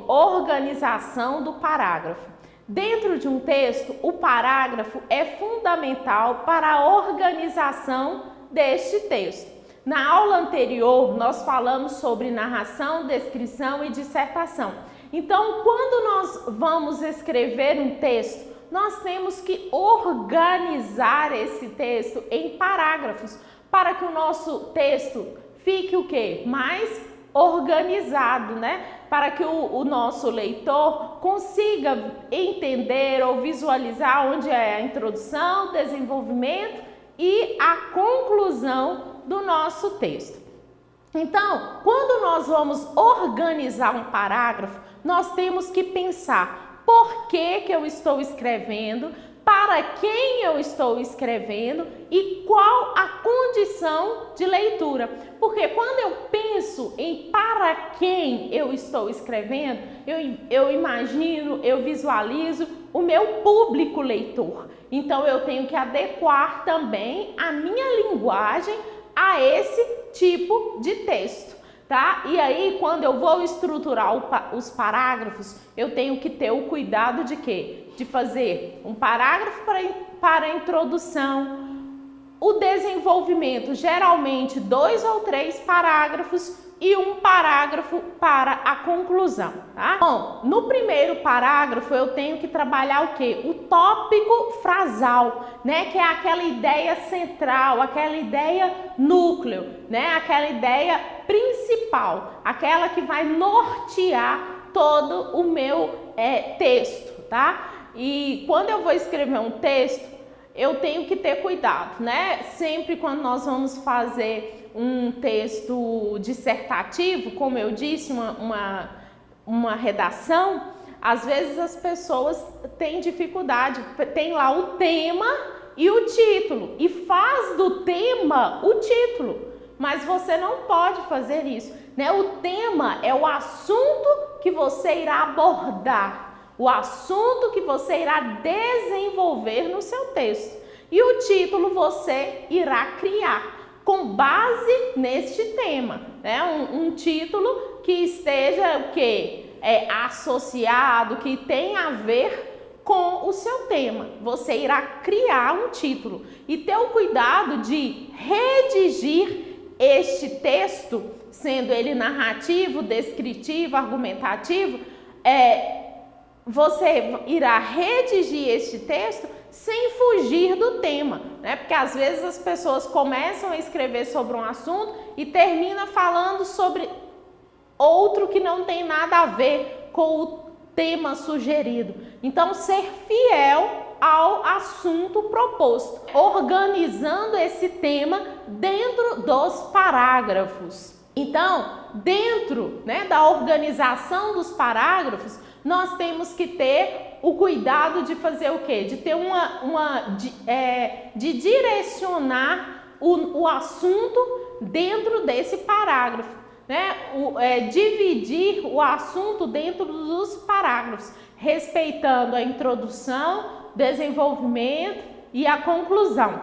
Organização do parágrafo. Dentro de um texto, o parágrafo é fundamental para a organização deste texto. Na aula anterior, nós falamos sobre narração, descrição e dissertação. Então, quando nós vamos escrever um texto, nós temos que organizar esse texto em parágrafos para que o nosso texto fique o quê? Mais organizado, né? Para que o nosso leitor consiga entender ou visualizar onde é a introdução, desenvolvimento e a conclusão do nosso texto. Então, quando nós vamos organizar um parágrafo, nós temos que pensar por que eu estou escrevendo, para quem eu estou escrevendo e qual a condição de leitura. Porque quando eu penso em para quem eu estou escrevendo, eu imagino, eu visualizo o meu público leitor. Então eu tenho que adequar também a minha linguagem a esse tipo de texto. Tá? E aí, quando eu vou estruturar os parágrafos, eu tenho que ter o cuidado de quê? De fazer um parágrafo para a introdução, o desenvolvimento, geralmente 2 ou 3 parágrafos e um parágrafo para a conclusão, tá? Bom, no primeiro parágrafo eu tenho que trabalhar o quê? O tópico frasal, né? Que é aquela ideia central, aquela ideia núcleo, né? Aquela ideia principal, aquela que vai nortear todo o meu texto, tá? E quando eu vou escrever um texto, eu tenho que ter cuidado, né? Sempre quando nós vamos fazer um texto dissertativo, como eu disse, uma redação, às vezes as pessoas têm dificuldade, tem lá o tema e o título, e faz do tema o título, mas você não pode fazer isso, né? O tema é o assunto que você irá abordar, o assunto que você irá desenvolver no seu texto. E o título você irá criar com base neste tema, né? Um título que esteja o quê? Associado, que tenha a ver com o seu tema. Você irá criar um título e ter o cuidado de redigir este texto, sendo ele narrativo, descritivo, argumentativo, você irá redigir este texto sem fugir do tema, né? Porque às vezes as pessoas começam a escrever sobre um assunto e termina falando sobre outro que não tem nada a ver com o tema sugerido. Então, ser fiel ao assunto proposto, organizando esse tema dentro dos parágrafos. Então, dentro, né, da organização dos parágrafos, nós temos que ter o cuidado de fazer o quê? De ter de direcionar o assunto dentro desse parágrafo, né? Dividir o assunto dentro dos parágrafos, respeitando a introdução, desenvolvimento e a conclusão.